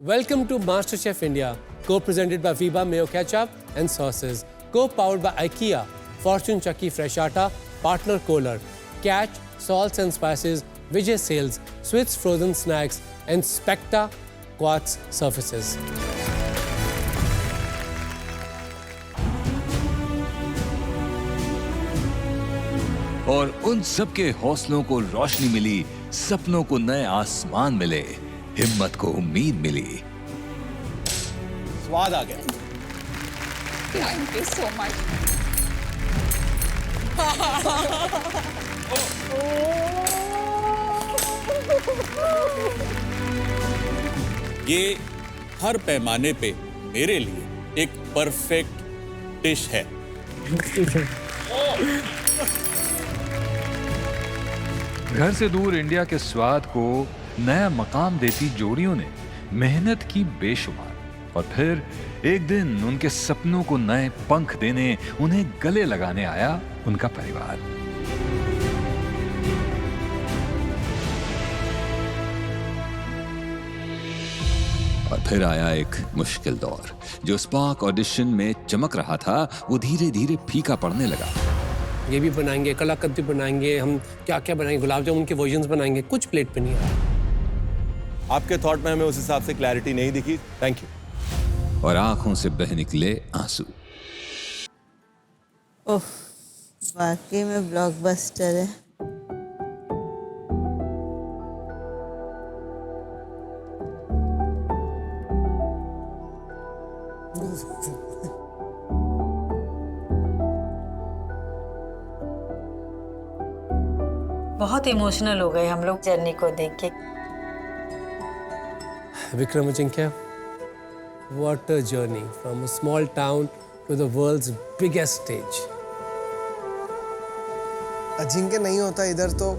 Welcome to MasterChef India, co-presented by Viva Mayo Ketchup and Sauces, co-powered by IKEA, Fortune Chucky Fresh Atta, Partner Kohler, Catch, Salts and Spices, Vijay Sales, Swiss Frozen Snacks, and Specta Quartz Surfaces. और उन सबके हौसलों को रोशनी मिली, सपनों को नए आसमान मिले, हिम्मत को उम्मीद मिली। स्वाद आ गया। Thank you so much. ये हर पैमाने पे मेरे लिए एक परफेक्ट डिश है। घर से दूर इंडिया के स्वाद को नया मकाम देती जोड़ियों ने मेहनत की बेशुमार, और फिर एक दिन उनके सपनों को नए पंख देने, उन्हें गले लगाने आया उनका परिवार। और फिर आया एक मुश्किल दौर। जो स्पार्क ऑडिशन में चमक रहा था, वो धीरे धीरे फीका पड़ने लगा। ये भी बनाएंगे, कलाकंद बनाएंगे, हम क्या क्या बनाएंगे, गुलाब जामुन के वर्जन्स बनाएंगे, कुछ प्लेट पे नहीं आया। आपके थॉट में हमें उस हिसाब से क्लैरिटी नहीं दिखी। Thank you. और आंखों से बह निकले आंसू। ओह, वाकई में ब्लॉकबस्टर है। बहुत इमोशनल हो गए हम लोग जर्नी को देख के। Vikram Ajinkya, what a journey from a small town to the world's biggest stage. Ajinkya नहीं होता इधर तो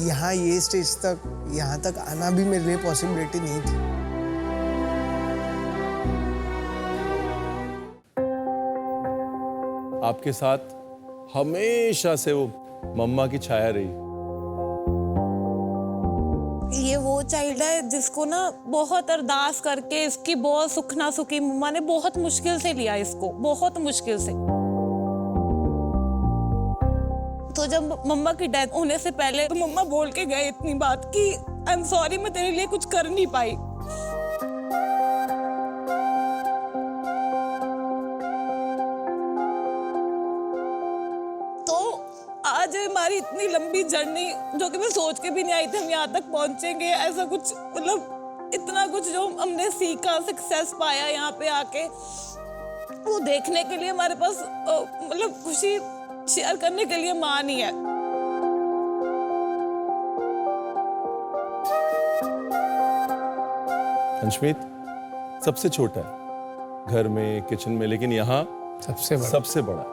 यहाँ ये स्टेज तक, यहाँ तक आना भी मेरे लिए पॉसिबिलिटी नहीं थी। आपके साथ हमेशा से वो मम्मा की छाया रही। ये वो चाइल्ड है जिसको ना बहुत अरदास करके इसकी बहुत सुख ना सुखी मम्मा ने बहुत मुश्किल से लिया इसको, बहुत मुश्किल से। तो जब मम्मा की डेथ होने से पहले तो मम्मा बोल के गए इतनी बात कि आई एम सॉरी, मैं तेरे लिए कुछ कर नहीं पाई। आज हमारी इतनी लंबी जर्नी, जो कि मैं सोच के भी नहीं आई थी हम यहाँ तक पहुंचेंगे, ऐसा कुछ, मतलब इतना कुछ जो हमने सीखा, सक्सेस पाया यहाँ पे आके, वो देखने के लिए हमारे पास मतलब खुशी शेयर करने के लिए मां नहीं है। अंशमीत सबसे छोटा है घर में, किचन में, लेकिन यहाँ सबसे बड़ा।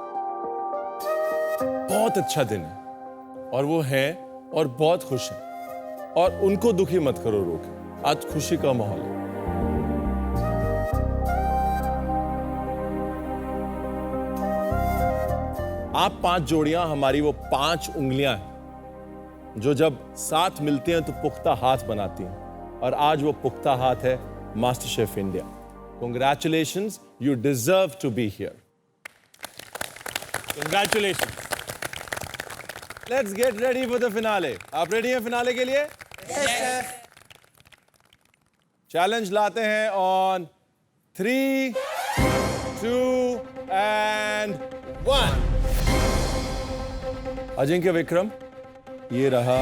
बहुत अच्छा दिन है और वो है और बहुत खुश है, और उनको दुखी मत करो रोक। आज खुशी का माहौल है। आप 5 जोड़ियां हमारी वो 5 उंगलियां हैं जो जब साथ मिलती हैं तो पुख्ता हाथ बनाती हैं, और आज वो पुख्ता हाथ है master chef India. Congratulations, you deserve to be here. Congratulations. Let's get ready for the finale. आप रेडी हैं फिनाले के लिए? Yes, sir. चैलेंज लाते हैं on 3, 2 and 1. अजिंक्य विक्रम, ये रहा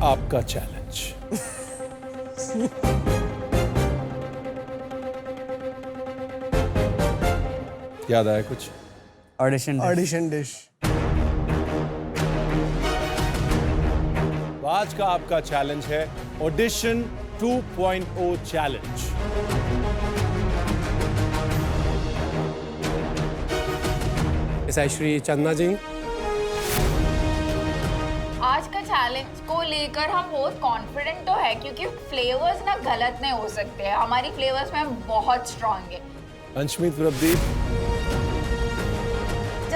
आपका चैलेंज। याद आया कुछ? Audition dish. आज का आपका चैलेंज है ऑडिशन 2.0 चैलेंज। श्री चंदा जी, आज का चैलेंज को लेकर हम बहुत कॉन्फिडेंट तो है, क्योंकि फ्लेवर्स ना गलत नहीं हो सकते हैं। हमारी फ्लेवर्स में बहुत स्ट्रांग है। अंशमीत प्रदीप,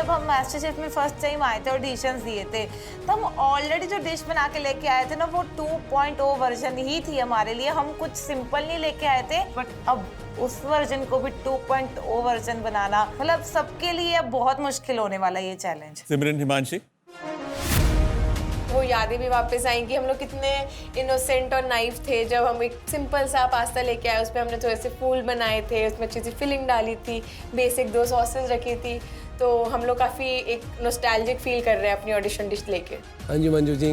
जब हम मास्टर शेफ में फर्स्ट टाइम आए थे ऑडिशंस दिए थे तो हम ऑलरेडी जो डिश बना के लेके आए थे ना वो 2.0 वर्जन ही थी हमारे लिए। हम कुछ सिंपल नहीं लेके आए थे, बट अब उस वर्जन को भी 2.0 वर्जन बनाना मतलब सबके लिए अब बहुत मुश्किल होने वाला ये चैलेंज। सिमरन, हिमांशी, वो यादें भी वापस आएंगी। हम लोग कितने इनोसेंट और नाइव थे जब हम एक सिंपल सा पास्ता लेके आए, उसमें हमने थोड़े से फूल बनाए थे, उसमें अच्छी सी फिलिंग डाली थी, बेसिक 2 सॉसेज रखी थी, तो हम लोग काफ़ी एक नॉस्टैल्जिक फील कर रहे हैं अपनी ऑडिशन डिश लेके। हाँ जी मंजू जी।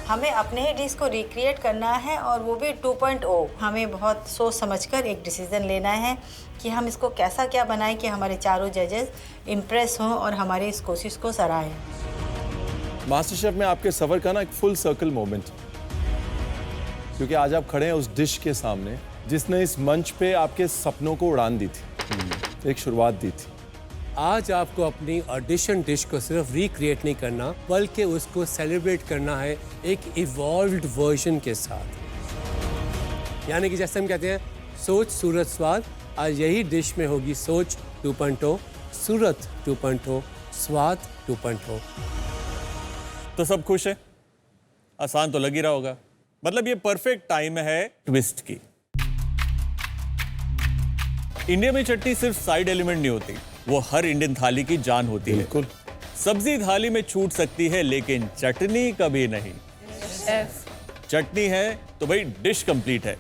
हमें अपने ही डिश को रिक्रिएट करना है और वो भी 2.0। हमें बहुत सोच समझकर एक डिसीजन लेना है कि हम इसको कैसा क्या बनाएं कि हमारे चारों जजेस इम्प्रेस हों और हमारी इस कोशिश को सराहें। मास्टर शेफ में आपके सफर का ना एक फुल सर्कल मोमेंट, क्योंकि आज आप खड़े हैं उस डिश के सामने जिसने इस मंच पे आपके सपनों को उड़ान दी थी, एक शुरुआत दी थी। आज आपको अपनी ऑडिशन डिश को सिर्फ रिक्रिएट नहीं करना बल्कि उसको सेलिब्रेट करना है एक इवॉल्व्ड वर्जन के साथ। यानी कि जैसे हम कहते हैं सोच सूरत स्वाद, आज यही डिश में होगी सोच 2.0, सूरत 2.0, स्वाद 2.0। तो सब खुश है? आसान तो लग ही रहा होगा। मतलब ये परफेक्ट टाइम है ट्विस्ट की। इंडिया में चटनी सिर्फ साइड एलिमेंट नहीं होती, वो हर इंडियन थाली की जान होती है। बिल्कुल। सब्जी थाली में छूट सकती है लेकिन चटनी कभी नहीं। चटनी है तो भाई डिश कंप्लीट है।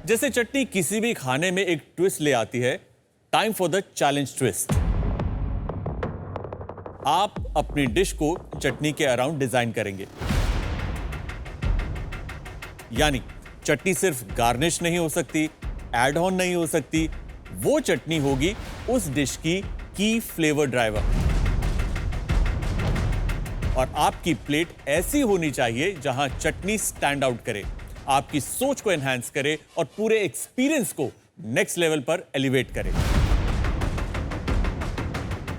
जैसे चटनी किसी भी खाने में एक ट्विस्ट ले आती है, time for the challenge twist. आप अपनी डिश को चटनी के अराउंड डिजाइन करेंगे। यानी चटनी सिर्फ गार्निश नहीं हो सकती, एड ऑन नहीं हो सकती, वो चटनी होगी उस डिश की फ्लेवर ड्राइवर। और आपकी प्लेट ऐसी होनी चाहिए जहां चटनी स्टैंड आउट करे, आपकी सोच को एनहांस करे और पूरे एक्सपीरियंस को नेक्स्ट लेवल पर एलिवेट करे।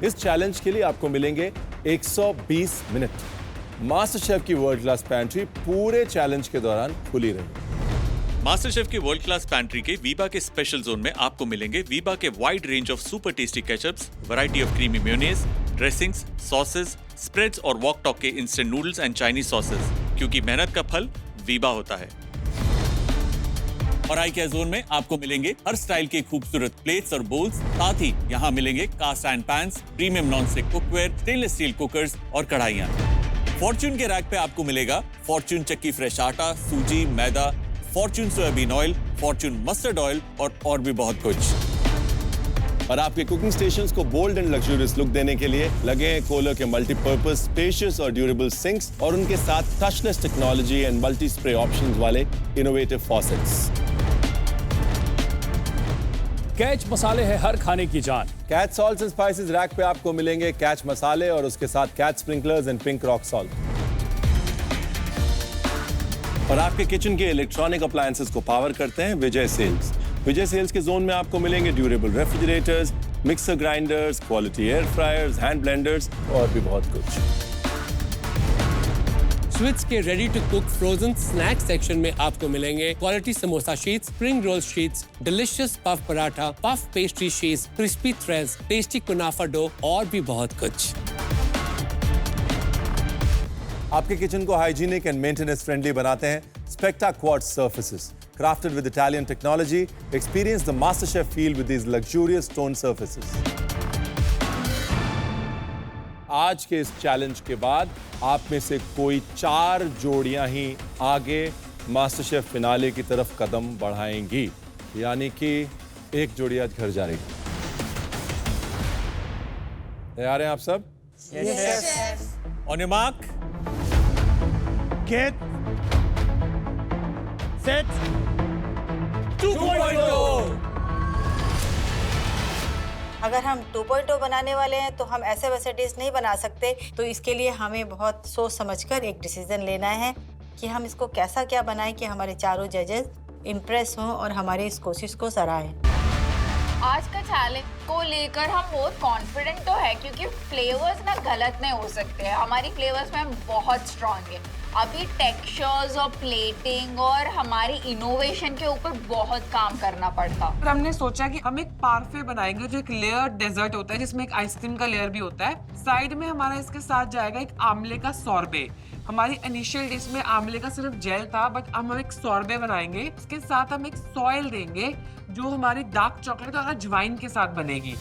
इस चैलेंज के लिए आपको मिलेंगे 120 मिनट। मास्टर शेफ की वर्ल्ड क्लास पैंट्री पूरे चैलेंज के दौरान खुली रही। मास्टर शेफ की वर्ल्ड क्लास पैंट्री के वीबा के स्पेशल जोन में आपको मिलेंगे वीबा के wide range of super tasty ketchups, variety of creamy mayonnaise, dressings, sauces, spreads और वॉक टॉक के instant noodles and Chinese sauces, क्योंकि मेहनत का फल वीबा होता है। और IKEA जोन में आपको मिलेंगे हर स्टाइल के खूबसूरत प्लेट्स और बोल्स, साथ ही यहाँ मिलेंगे cast iron pans, premium non stick cookware, stainless steel cookers और कढ़ाइयाँ। फॉर्च्यून के रैक पे आपको मिलेगा फॉर्च्यून चक्की फ्रेश आटा, सूजी, मैदा, Fortune soyabean oil, Fortune mustard oil और भी बहुत कुछ। और आपके कुकिंग स्टेशंस को बोल्ड एंड लग्जरियस लुक देने के लिए लगे हैं कोलर के मल्टीपर्पज स्पेशियस और ड्यूरेबल सिंक्स और उनके साथ touchless technology and multi spray options वाले इनोवेटिव फॉसेट्स। कैच मसाले है हर खाने की जान। Catch salts and spices rack पे आपको मिलेंगे कैच मसाले और उसके साथ Catch sprinklers and pink rock salt. और आपके किचन के इलेक्ट्रॉनिक अप्लायंसेस को पावर करते हैं विजय सेल्स। विजय सेल्स के जोन में आपको मिलेंगे durable refrigerators, mixer grinders, quality air fryers, hand blenders और भी बहुत कुछ। स्विट्स के ready to cook frozen snack section में आपको मिलेंगे quality samosa sheets, spring roll sheets, delicious puff paratha, puff pastry sheets, crispy threads, tasty kunafa dough और भी बहुत कुछ। आपके किचन को हाइजीनिक एंड मेंटेनेंस फ्रेंडली बनाते हैं Specta quartz surfaces, crafted with Italian technology. Experience the MasterChef feel with these luxurious stone surfaces. आज के इस चैलेंज के बाद आप में से कोई 4 जोड़ियां ही आगे मास्टरशेफ फिनाले की तरफ कदम बढ़ाएंगी, यानी कि एक जोड़ी आज घर जा रही है। तैयार हैं आप सब? Yes. On your mark. Get set 2.0। अगर हम 2.0 बनाने वाले हैं तो हम ऐसे वैसे डिश नहीं बना सकते, तो इसके लिए हमें बहुत सोच समझकर एक डिसीजन लेना है कि हम इसको कैसा क्या बनाएं कि हमारे चारों जजेस इम्प्रेस हों और हमारी इस कोशिश को सराहें। आज का चैलेंज को लेकर हम बहुत कॉन्फिडेंट तो है क्योंकि फ्लेवर्स ना गलत नहीं हो सकते हैं। हमारी फ्लेवर्स में हम बहुत स्ट्रांग है। अभी टेक्सचर्स और प्लेटिंग और हमारी इनोवेशन के ऊपर बहुत काम करना पड़ता। और हमने सोचा कि हम एक पार्फे बनाएंगे जो एक लेयर डेजर्ट होता है जिसमें एक आइसक्रीम का लेयर भी होता है। साइड में हमारा इसके साथ जाएगा एक आंवले का सॉर्बे। हमारी इनिशियल डिश में आंवले का सिर्फ जेल था, बट हम एक सॉर्बे बनाएंगे। इसके साथ हम एक सॉयल देंगे जो हमारी डार्क चॉकलेट और अजवाइन के साथ बनेगी।